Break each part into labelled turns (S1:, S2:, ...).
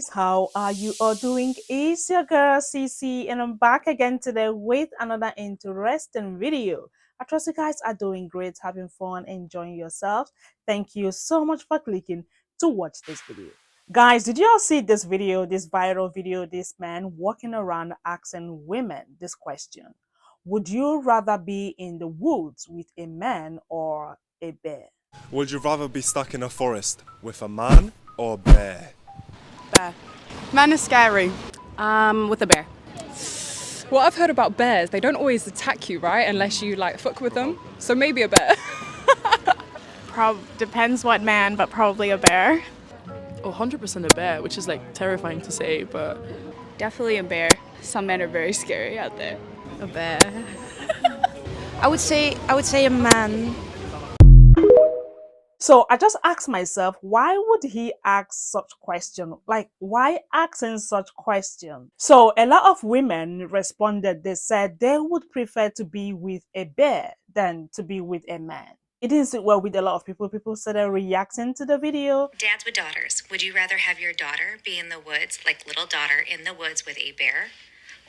S1: guys, how are you all doing? It's your girl CC and I'm back again today with another interesting video. I trust you guys are doing great, having fun, enjoying yourselves. Thank you so much for clicking to watch this video. Guys, did you all see this video, this viral video, this man walking around asking women this question? Would you rather be in the woods with a man or a bear?
S2: Would you rather be stuck in a forest with a man or a bear?
S3: Bear. Man is scary.
S4: With a bear.
S3: What I've heard about bears, they don't always attack you, right? Unless you like fuck with them. So maybe a bear.
S4: Depends what man, but probably a bear.
S5: 100% a bear, which is like terrifying to say, but
S4: Definitely a bear. Some men are very scary out there.
S5: a bear.
S6: I would say a man.
S1: So I just asked myself, why would he ask such question? Like, why asking such question? So a lot of women responded. They said they would prefer to be with a bear than to be with a man. It didn't sit well with a lot of people. People started reacting to the video.
S7: Dads with daughters, would you rather have your daughter be in the woods, like little daughter in the woods with a bear,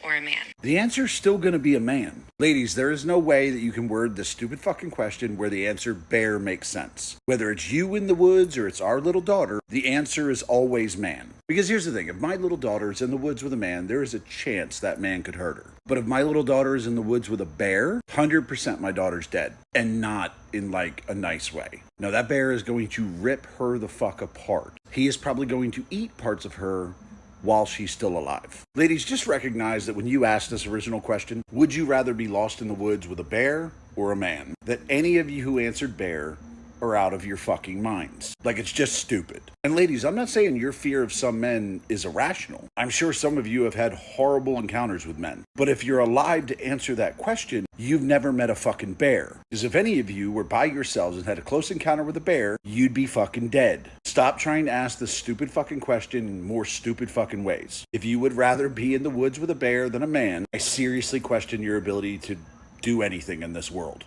S7: or a man?
S8: The answer's still gonna be a man. Ladies, there is no way that you can word this stupid fucking question where the answer bear makes sense. Whether it's you in the woods or it's our little daughter, the answer is always man. Because here's the thing, if my little daughter is in the woods with a man, there is a chance that man could hurt her. But if my little daughter is in the woods with a bear, 100% my daughter's dead. And not in like a nice way. No, that bear is going to rip her the fuck apart. He is probably going to eat parts of her while she's still alive. Ladies, just recognize that when you asked this original question, would you rather be lost in the woods with a bear or a man? That any of you who answered bear are out of your fucking minds. Like, it's just stupid. And ladies, I'm not saying your fear of some men is irrational. I'm sure some of you have had horrible encounters with men. But if you're alive to answer that question, you've never met a fucking bear. Because if any of you were by yourselves and had a close encounter with a bear, you'd be fucking dead. Stop trying to ask this stupid fucking question in more stupid fucking ways. If you would rather be in the woods with a bear than a man, I seriously question your ability to do anything in this world.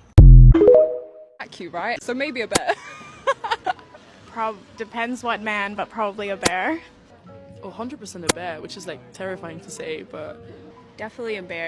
S3: Attack you, right? So maybe a bear.
S4: Depends what man, but probably a bear.
S5: 100% a bear, which is like terrifying to say, but
S4: Definitely a bear.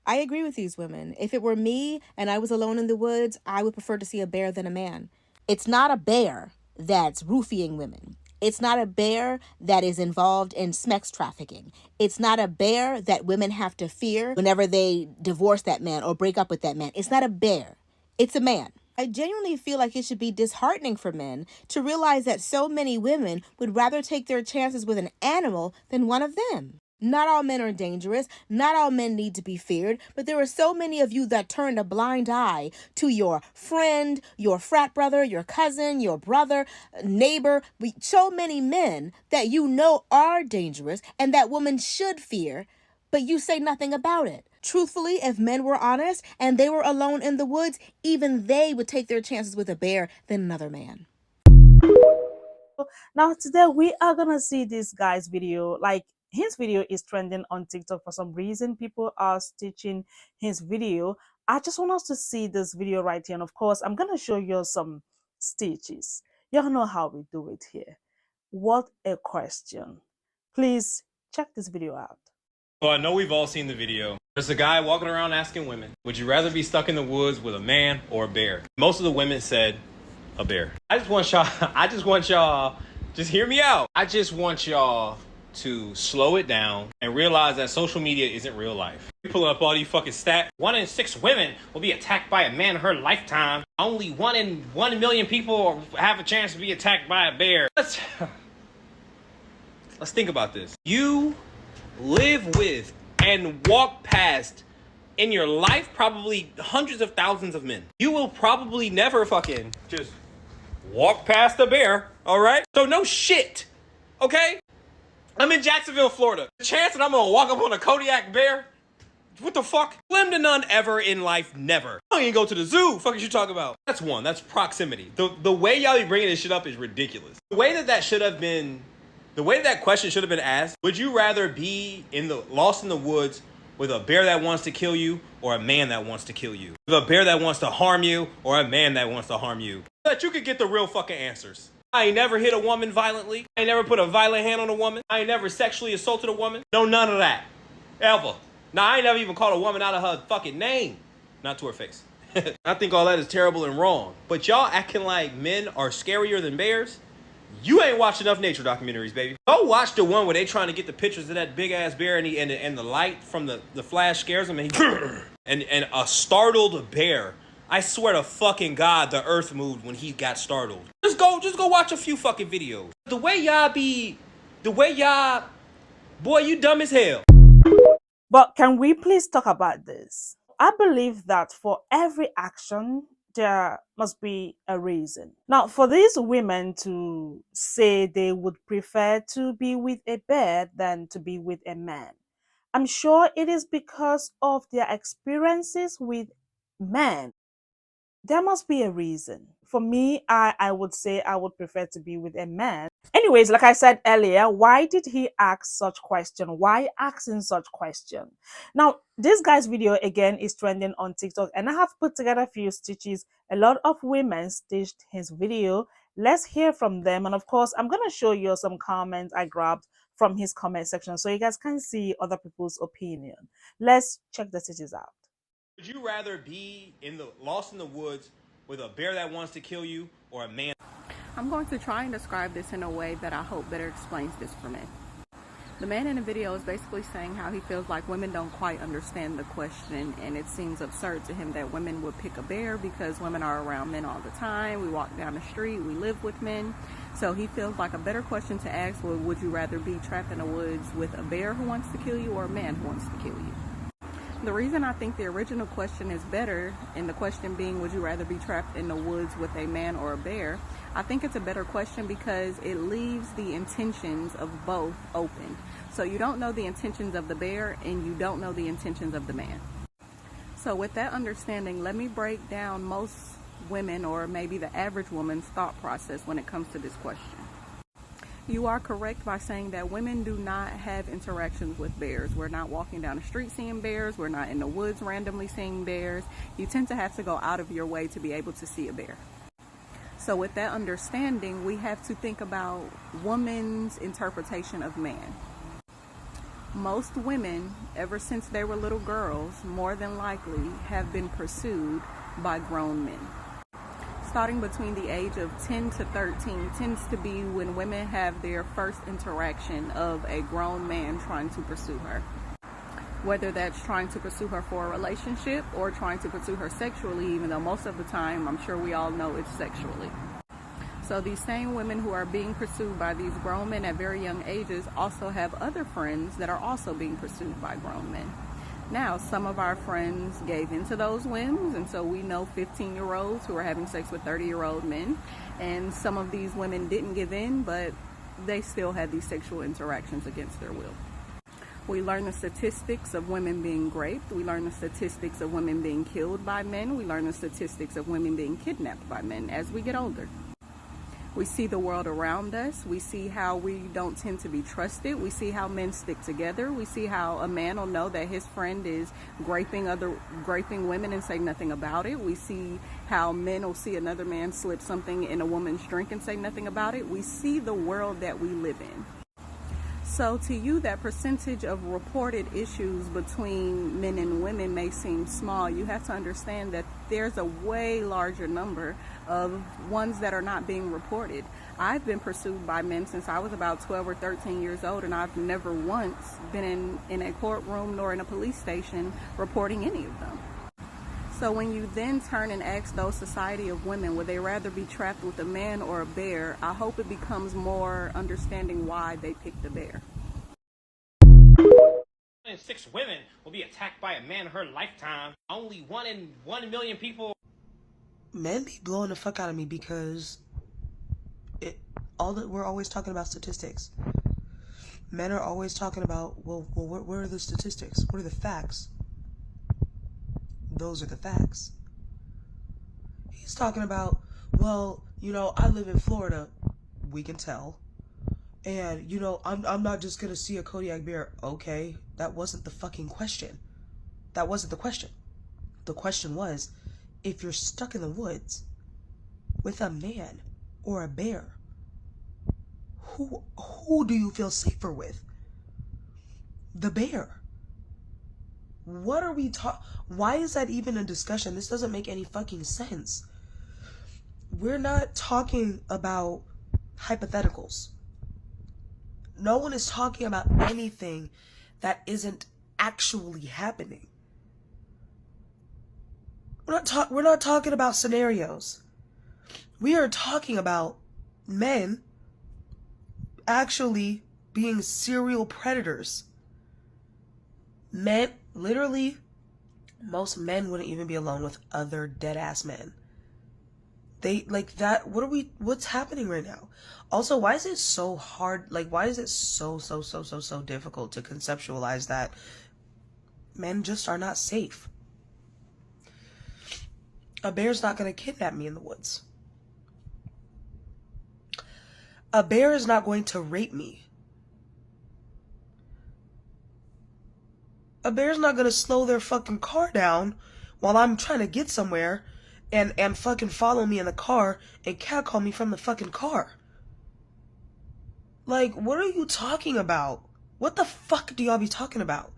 S6: I agree with these women. If it were me and I was alone in the woods, I would prefer to see a bear than a man. It's not a bear that's roofing women. It's not a bear that is involved in sex trafficking. It's not a bear that women have to fear whenever they divorce that man or break up with that man. It's not a bear. It's a man. I genuinely feel like it should be disheartening for men to realize that so many women would rather take their chances with an animal than one of them. Not all men are dangerous. Not all men need to be feared. But there are so many of you that turn a blind eye to your friend, your frat brother, your cousin, your brother, neighbor. So many men that you know are dangerous and that women should fear, but you say nothing about it. Truthfully, if men were honest and they were alone in the woods, even they would take their chances with a bear than another man.
S1: Now today we are gonna see this guy's video. Like, his video is trending on TikTok for some reason. People are stitching his video. I just want us to see this video right here, and of course I'm gonna show you some stitches. Y'all know how we do it here. What a question. Please check this video out.
S9: So I know we've all seen the video. There's a guy walking around asking women, would you rather be stuck in the woods with a man or a bear? Most of the women said a bear. I just want y'all, just hear me out. I just want y'all to slow it down and realize that social media isn't real life. You pull up all these fucking stats. 1 in 6 women will be attacked by a man in her lifetime. Only 1 in 1 million people have a chance to be attacked by a bear. Let's think about this. You live with and walk past in your life probably hundreds of thousands of men. You will probably never fucking just walk past a bear, all right? So no shit, okay? I'm in Jacksonville, Florida. The chance that I'm gonna walk up on a Kodiak bear, what the fuck? Slim to none ever in life, never. I don't even go to the zoo, fuck is you talking about? That's one, that's proximity. The way y'all be bringing this shit up is ridiculous. The way that should have been, the way that question should have been asked, would you rather be lost in the woods with a bear that wants to kill you or a man that wants to kill you? With a bear that wants to harm you or a man that wants to harm you? So that you could get the real fucking answers. I ain't never hit a woman violently. I ain't never put a violent hand on a woman. I ain't never sexually assaulted a woman. No, none of that. Ever. Nah, I ain't never even called a woman out of her fucking name. Not to her face. I think all that is terrible and wrong. But y'all acting like men are scarier than bears? You ain't watched enough nature documentaries, baby. Go watch the one where they trying to get the pictures of that big ass bear and the light from the flash scares him and a startled bear. I swear to fucking God, the earth moved when he got startled. Just go watch a few fucking videos. The way y'all, boy, you dumb as hell.
S1: But can we please talk about this? I believe that for every action, there must be a reason. Now, for these women to say they would prefer to be with a bear than to be with a man, I'm sure it is because of their experiences with men. There must be a reason. For me, I would say I would prefer to be with a man. Anyways, like I said earlier, why did he ask such question? Why asking such question? Now, this guy's video again is trending on TikTok, and I have put together a few stitches. A lot of women stitched his video. Let's hear from them. And of course, I'm going to show you some comments I grabbed from his comment section so you guys can see other people's opinion. Let's check the stitches out.
S9: Would you rather be lost in the woods with a bear that wants to kill you or a man?
S10: I'm going to try and describe this in a way that I hope better explains this for men. The man in the video is basically saying how he feels like women don't quite understand the question, and it seems absurd to him that women would pick a bear because women are around men all the time. We walk down the street, we live with men. So he feels like a better question to ask would you rather be trapped in the woods with a bear who wants to kill you or a man who wants to kill you? The reason I think the original question is better, and the question being would you rather be trapped in the woods with a man or a bear, I think it's a better question because it leaves the intentions of both open. So you don't know the intentions of the bear and you don't know the intentions of the man. So with that understanding, let me break down most women, or maybe the average woman's thought process when it comes to this question. You are correct by saying that women do not have interactions with bears. We're not walking down the street seeing bears. We're not in the woods randomly seeing bears. You tend to have to go out of your way to be able to see a bear. So with that understanding, we have to think about woman's interpretation of man. Most women, ever since they were little girls, more than likely have been pursued by grown men. Starting between the age of 10 to 13 tends to be when women have their first interaction of a grown man trying to pursue her. Whether that's trying to pursue her for a relationship or trying to pursue her sexually, even though most of the time I'm sure we all know it's sexually. So these same women who are being pursued by these grown men at very young ages also have other friends that are also being pursued by grown men. Now, some of our friends gave into those whims, and so we know 15-year-olds who are having sex with 30-year-old men, and some of these women didn't give in, but they still had these sexual interactions against their will. We learn the statistics of women being raped. We learn the statistics of women being killed by men. We learn the statistics of women being kidnapped by men as we get older. We see the world around us. We see how we don't tend to be trusted. We see how men stick together. We see how a man will know that his friend is raping women and say nothing about it. We see how men will see another man slip something in a woman's drink and say nothing about it. We see the world that we live in. So to you, that percentage of reported issues between men and women may seem small. You have to understand that there's a way larger number of ones that are not being reported. I've been pursued by men since I was about 12 or 13 years old, and I've never once been in a courtroom nor in a police station reporting any of them. So when you then turn and ask those society of women, would they rather be trapped with a man or a bear, I hope it becomes more understanding why they picked the bear.
S9: 1 in 6 women will be attacked by a man in her lifetime. Only 1 in 1 million people.
S11: Men be blowing the fuck out of me because we're always talking about statistics. Men are always talking about, well, where are the statistics? What are the facts? Those are the facts. He's talking about, well, I live in Florida. We can tell. And, I'm not just going to see a Kodiak bear. Okay, that wasn't the fucking question. That wasn't the question. The question was, if you're stuck in the woods with a man or a bear, who do you feel safer with? The bear. What are we why is that even a discussion? This doesn't make any fucking sense. We're not talking about hypotheticals. No one is talking about anything that isn't actually happening. We're not talking about scenarios. We are talking about men actually being serial predators. Men, literally, most men wouldn't even be alone with other dead ass men. They like that. What's happening right now? Also, why is it so hard? Like, why is it so difficult to conceptualize that men just are not safe? A bear's not going to kidnap me in the woods. A bear is not going to rape me. A bear's not going to slow their fucking car down while I'm trying to get somewhere and fucking follow me in the car and catcall me from the fucking car. Like, what are you talking about? What the fuck do y'all be talking about?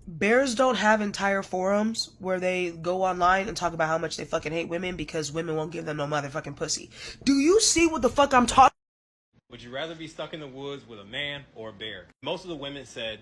S11: Bears don't have entire forums where they go online and talk about how much they fucking hate women because women won't give them no motherfucking pussy. Do you see what the fuck I'm talking?
S9: Would you rather be stuck in the woods with a man or a bear? Most of the women said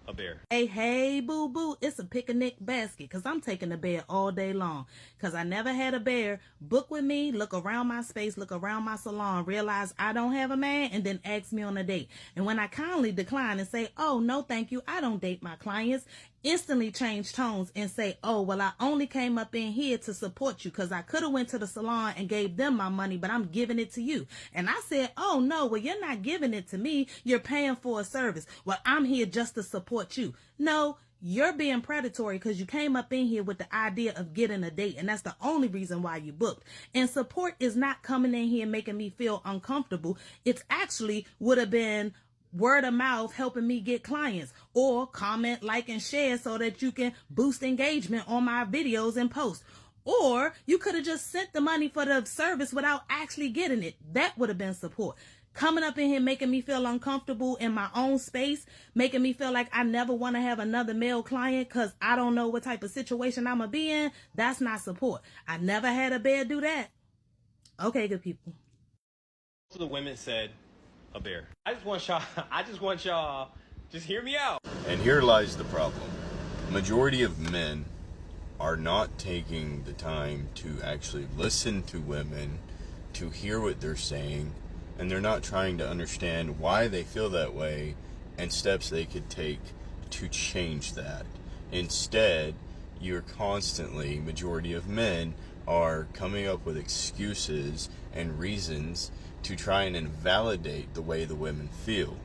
S9: a bear.
S12: Hey, boo boo, it's a picnic basket, cause I'm taking the bear all day long. Cause I never had a bear book with me, look around my space, look around my salon, realize I don't have a man, and then ask me on a date. And when I kindly decline and say, oh, no, thank you, I don't date my clients, instantly change tones and say, oh, well, I only came up in here to support you because I could have went to the salon and gave them my money, but I'm giving it to you. And I said, oh, no, well, you're not giving it to me. You're paying for a service. Well, I'm here just to support you. No, you're being predatory because you came up in here with the idea of getting a date, and that's the only reason why you booked. And support is not coming in here making me feel uncomfortable. It's actually would have been word of mouth helping me get clients, or comment, like, and share so that you can boost engagement on my videos and posts. Or you could have just sent the money for the service without actually getting it. That would have been support. Coming up in here making me feel uncomfortable in my own space, making me feel like I never want to have another male client because I don't know what type of situation I'm going to be in, that's not support. I never had a bear do that. Okay, good people.
S9: Most of the women said a bear. I just want y'all, just hear me out.
S13: And here lies the problem. The majority of men are not taking the time to actually listen to women, to hear what they're saying, and they're not trying to understand why they feel that way and steps they could take to change that. Instead, you're constantly, majority of men are coming up with excuses and reasons to try and invalidate the way the women feel.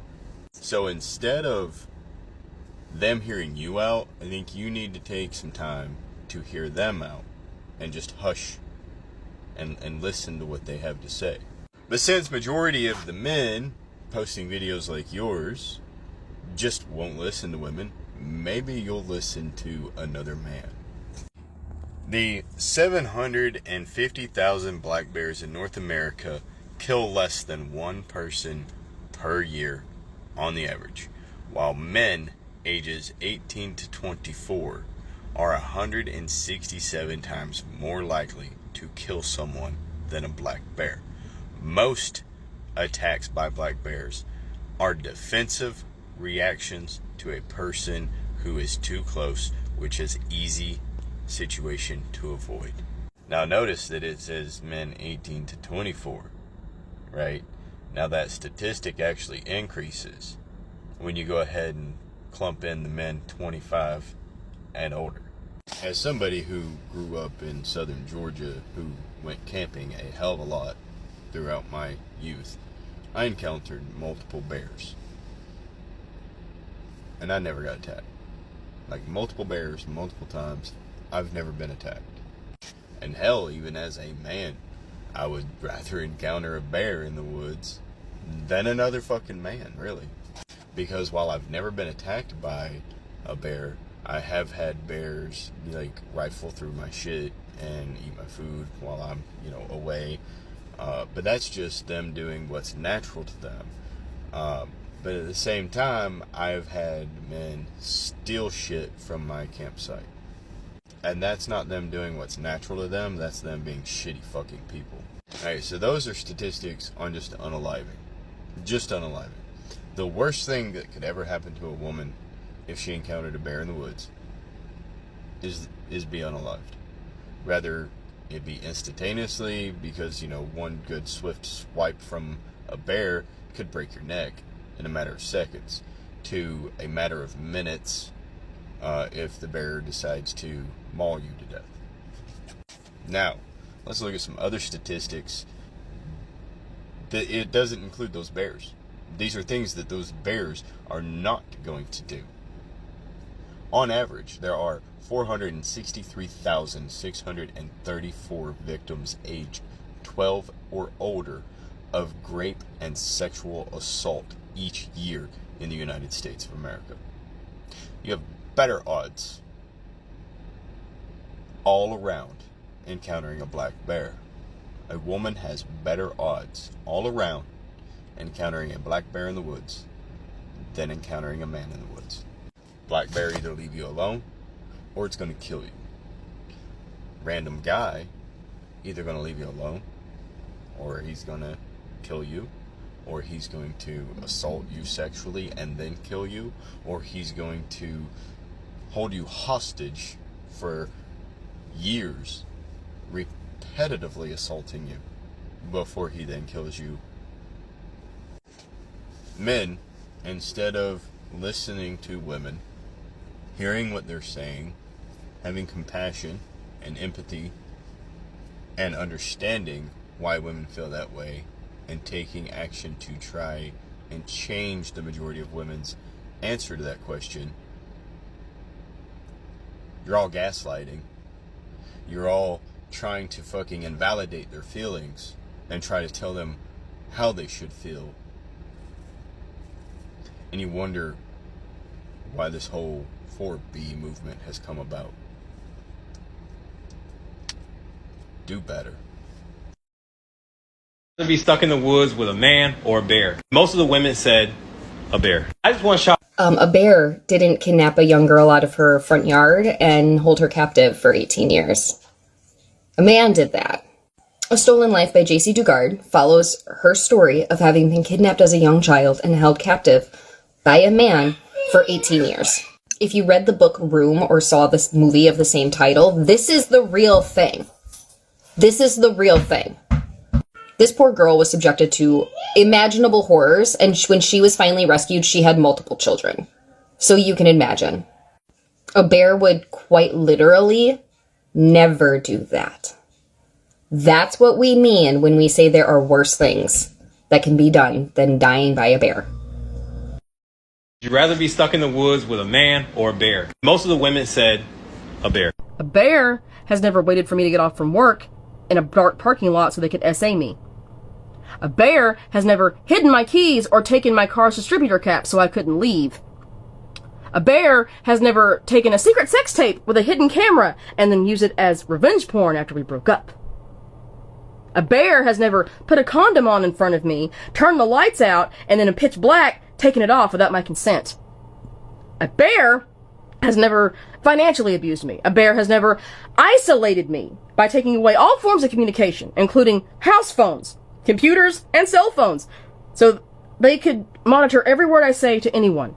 S13: So instead of them hearing you out, I think you need to take some time to hear them out and just hush and listen to what they have to say. But since majority of the men posting videos like yours just won't listen to women, maybe you'll listen to another man. The 750,000 black bears in North America kill less than one person per year on the average, while men ages 18 to 24 are 167 times more likely to kill someone than a black bear. Most attacks by black bears are defensive reactions to a person who is too close, which is easy situation to avoid. Now notice that it says men 18 to 24, right? Now that statistic actually increases when you go ahead and clump in the men 25 and older. As somebody who grew up in southern Georgia, who went camping a hell of a lot throughout my youth, I encountered multiple bears. And I never got attacked. Like, multiple bears, multiple times, I've never been attacked. And hell, even as a man, I would rather encounter a bear in the woods than another fucking man, really. Because while I've never been attacked by a bear, I have had bears, like, rifle through my shit and eat my food while I'm, away. But that's just them doing what's natural to them. But at the same time, I've had men steal shit from my campsite. And that's not them doing what's natural to them, that's them being shitty fucking people. Alright, so those are statistics on just unaliving. Just unaliving. The worst thing that could ever happen to a woman if she encountered a bear in the woods is be unalived. Rather it be instantaneously, because, you know, one good swift swipe from a bear could break your neck in a matter of seconds, to a matter of minutes if the bear decides to maul you to death. Now, let's look at some other statistics that it doesn't include those bears. These are things that those bears are not going to do. On average, there are 463,634 victims aged 12 or older of rape and sexual assault each year in the United States of America. You have better odds all around encountering a black bear. A woman has better odds all around encountering a black bear in the woods than encountering a man in the woods. Black bear either leave you alone or it's going to kill you. Random guy either going to leave you alone, or he's going to kill you, or he's going to assault you sexually and then kill you, or he's going to hold you hostage for years, repetitively assaulting you before he then kills you. Men, instead of listening to women, hearing what they're saying, having compassion and empathy, and understanding why women feel that way, and taking action to try and change the majority of women's answer to that question, you're all gaslighting. You're all trying to fucking invalidate their feelings and try to tell them how they should feel. And you wonder why this whole 4B movement has come about. Do better.
S9: To be stuck in the woods with a man or a bear. Most of the women said a bear. I just want to shout.
S14: A bear didn't kidnap a young girl out of her front yard and hold her captive for 18 years. A man did that. A Stolen Life by J.C. Dugard follows her story of having been kidnapped as a young child and held captive by a man for 18 years. If you read the book Room or saw this movie of the same title, this is the real thing. This is the real thing. This poor girl was subjected to imaginable horrors, and when she was finally rescued, she had multiple children. So you can imagine. A bear would quite literally never do that. That's what we mean when we say there are worse things that can be done than dying by a bear.
S9: Would you rather be stuck in the woods with a man or a bear? Most of the women said a bear.
S15: A bear has never waited for me to get off from work in a dark parking lot so they could SA me. A bear has never hidden my keys or taken my car's distributor cap so I couldn't leave. A bear has never taken a secret sex tape with a hidden camera and then used it as revenge porn after we broke up. A bear has never put a condom on in front of me, turned the lights out, and then in pitch black, taken it off without my consent. A bear has never financially abused me. A bear has never isolated me by taking away all forms of communication, including house phones, computers, and cell phones, so they could monitor every word I say to anyone.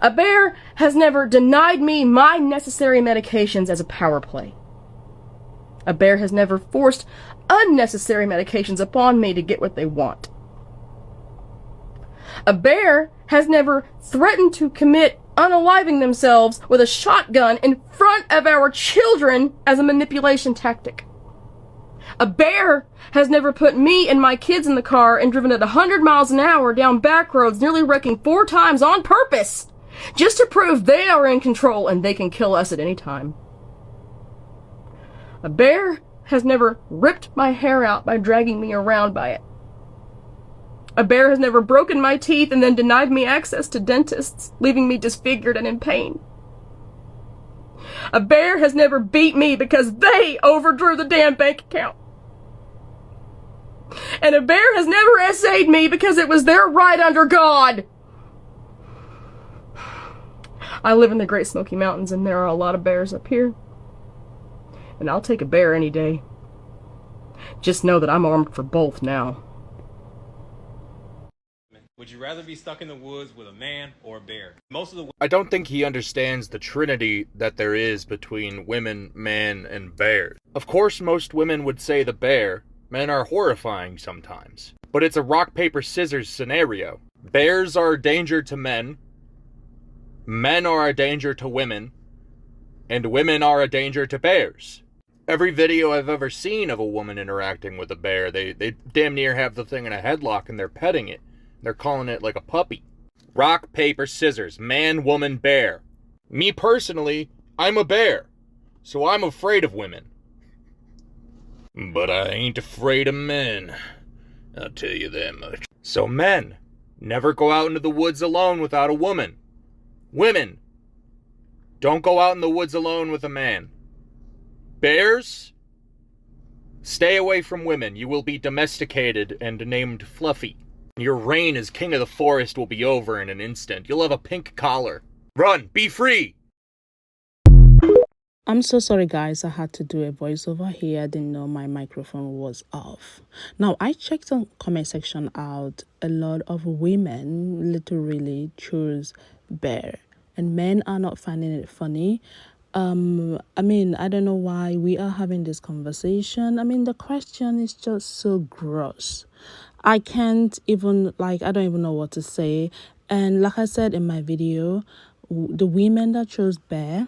S15: A bear has never denied me my necessary medications as a power play. A bear has never forced unnecessary medications upon me to get what they want. A bear has never threatened to commit unaliving themselves with a shotgun in front of our children as a manipulation tactic. A bear has never put me and my kids in the car and driven at 100 miles an hour down back roads, nearly wrecking 4 times on purpose, just to prove they are in control and they can kill us at any time. A bear has never ripped my hair out by dragging me around by it. A bear has never broken my teeth and then denied me access to dentists, leaving me disfigured and in pain. A bear has never beat me because they overdrew the damn bank account. And a bear has never essayed me because it was their right under God. I live in the Great Smoky Mountains and there are a lot of bears up here. And I'll take a bear any day. Just know that I'm armed for both now.
S9: Would you rather be stuck in the woods with a man or a bear? Most of the
S16: I don't think he understands the trinity that there is between women, man, and bears. Of course, most women would say the bear. Men are horrifying sometimes. But it's a rock, paper, scissors scenario. Bears are a danger to men. Men are a danger to women. And women are a danger to bears. Every video I've ever seen of a woman interacting with a bear, they damn near have the thing in a headlock and they're petting it. They're calling it like a puppy. Rock, paper, scissors. Man, woman, bear. Me personally, I'm a bear. So I'm afraid of women. But I ain't afraid of men. I'll tell you that much. So men, never go out into the woods alone without a woman. Women, don't go out in the woods alone with a man. Bears, stay away from women. You will be domesticated and named Fluffy. Your reign as king of the forest will be over in an instant. You'll have a pink collar. Run! Be free!
S1: I'm so sorry, guys. I had to do a voiceover here. I didn't know my microphone was off. Now, I checked the comment section out. A lot of women literally choose bear. And men are not finding it funny. I mean, I don't know why we are having this conversation. I mean, the question is just so gross. I can't even, I don't even know what to say. And like I said in my video, the women that chose bear,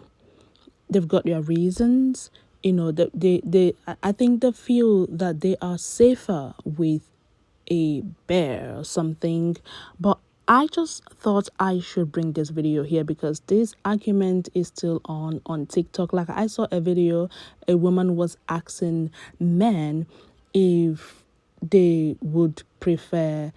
S1: they've got their reasons. You know, I think they feel that they are safer with a bear or something. But I just thought I should bring this video here because this argument is still on TikTok. Like, I saw a video, a woman was asking men if they would prefer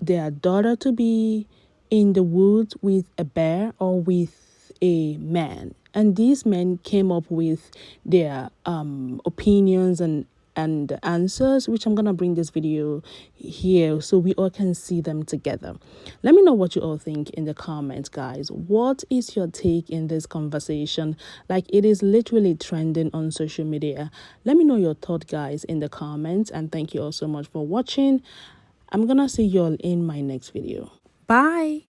S1: their daughter to be in the woods with a bear or with a man. And these men came up with their opinions and answers, which I'm gonna bring this video here so we all can see them together. Let me know what you all think in the comments, guys. What is your take in this conversation? Like, it is literally trending on social media. Let me know your thought, guys, in the comments, and thank you all so much for watching. I'm gonna see you all in my next video. Bye.